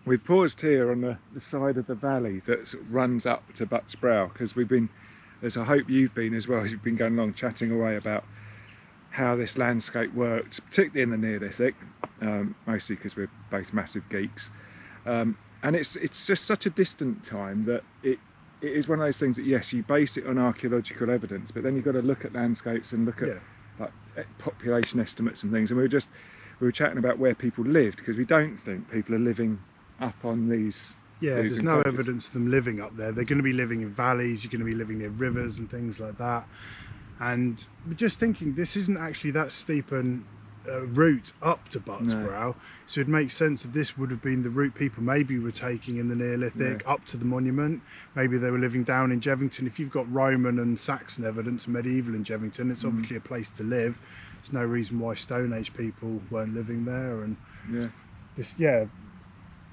we've paused here on the side of the valley that sort of runs up to Butts Brow, because we've been, as I hope you've been as well, as you've been going along chatting away about how this landscape worked, particularly in the Neolithic, mostly because we're both massive geeks. And it's just such a distant time that it is one of those things that, yes, you base it on archaeological evidence, but then you've got to look at landscapes and look at like population estimates and things. And we were chatting about where people lived, because we don't think people are living up on these. Yeah, there's no evidence of them living up there. They're going to be living in valleys, you're going to be living near rivers and things like that. And we're just thinking, this isn't actually that steep an route up to Butts Brow, so it makes sense that this would have been the route people maybe were taking in the Neolithic up to the monument. Maybe they were living down in Jevington. If you've got Roman and Saxon evidence and medieval in Jevington, it's obviously a place to live. There's no reason why Stone Age people weren't living there. And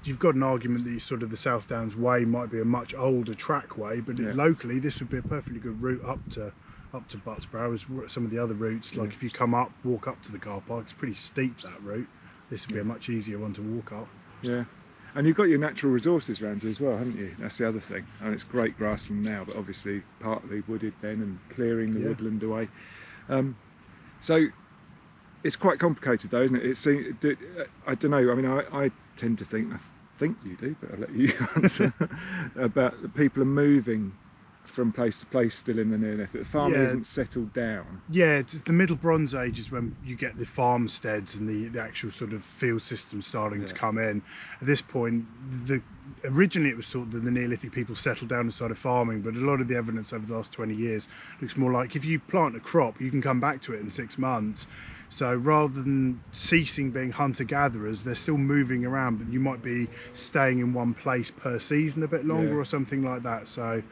you've got an argument that sort of the South Downs Way might be a much older trackway, but locally this would be a perfectly good route up to Butts Brow, as some of the other routes. Like if you come up, walk up to the car park, it's pretty steep, that route. This would be a much easier one to walk up. Yeah, and you've got your natural resources around you as well, haven't you? That's the other thing. And it's great grassland now, but obviously partly wooded then, and clearing the woodland away. So it's quite complicated though, isn't it? I don't know, I mean, I tend to think, I think you do, but I'll let you answer, about the people are moving from place to place still in the Neolithic. The farming isn't settled down. Yeah, it's the Middle Bronze Age is when you get the farmsteads and the actual sort of field system starting to come in. At this point, originally it was thought that the Neolithic people settled down and started farming, but a lot of the evidence over the last 20 years looks more like if you plant a crop, you can come back to it in 6 months. So rather than ceasing being hunter-gatherers, they're still moving around, but you might be staying in one place per season a bit longer or something like that. So.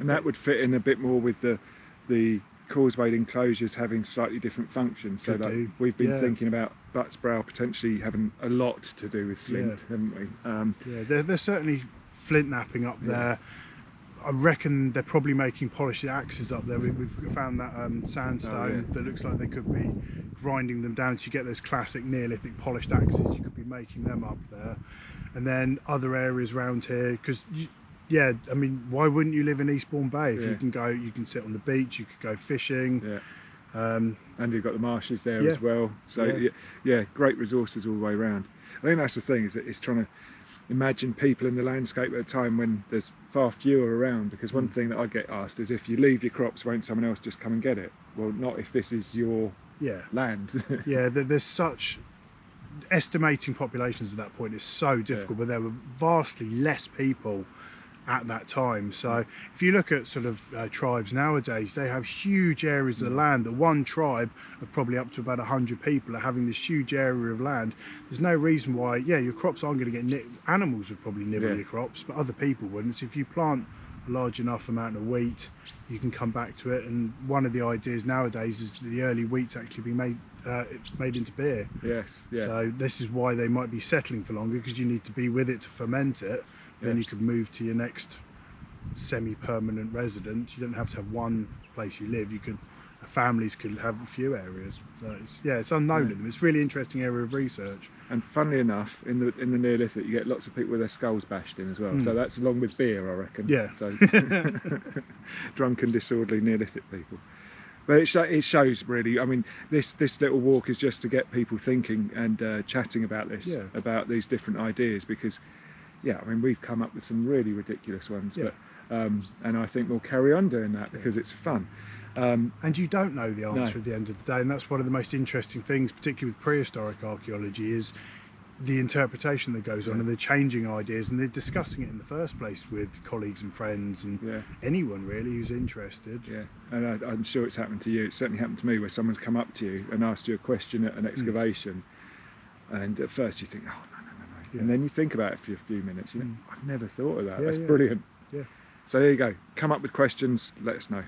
And that would fit in a bit more with the causewayed enclosures having slightly different functions. So like we've been thinking about Butts Brow potentially having a lot to do with flint, haven't we? There's certainly flint napping up there. I reckon they're probably making polished axes up there. We've found that sandstone that looks like they could be grinding them down, so you get those classic Neolithic polished axes. You could be making them up there. And then other areas around here, because I mean, why wouldn't you live in Eastbourne Bay? If you can go, you can sit on the beach, you could go fishing. And you've got the marshes there as well. So great resources all the way around. I think that's the thing, is that it's trying to imagine people in the landscape at a time when there's far fewer around, because one thing that I get asked is, if you leave your crops, won't someone else just come and get it? Well, not if this is your land. There's such estimating populations at that point is so difficult, but there were vastly less people at that time. So if you look at sort of tribes nowadays, they have huge areas of land. The one tribe of probably up to about 100 people are having this huge area of land. There's no reason why your crops aren't going to get nipped. Animals would probably nibble your crops, but other people wouldn't. So if you plant a large enough amount of wheat, you can come back to it. And one of the ideas nowadays is that the early wheat's actually being made into beer. So this is why they might be settling for longer, because you need to be with it to ferment it. Then you could move to your next semi-permanent residence. You don't have to have one place you live. Families could have a few areas. So it's unknown in them. It's a really interesting area of research. And funnily enough, in the Neolithic, you get lots of people with their skulls bashed in as well. So that's along with beer, I reckon. So drunken, disorderly Neolithic people. But it shows really. I mean, this little walk is just to get people thinking and chatting about this, about these different ideas, because. I mean, we've come up with some really ridiculous ones, but and I think we'll carry on doing that because it's fun. And you don't know the answer at the end of the day, and that's one of the most interesting things, particularly with prehistoric archaeology, is the interpretation that goes on, and they're changing ideas, and they're discussing it in the first place with colleagues and friends and anyone really who's interested. And I'm sure it's happened to you. It's certainly happened to me, where someone's come up to you and asked you a question at an excavation, and at first you think, oh, and then you think about it for a few minutes. I've never thought of that. That's brilliant. So there you go. Come up with questions. Let us know.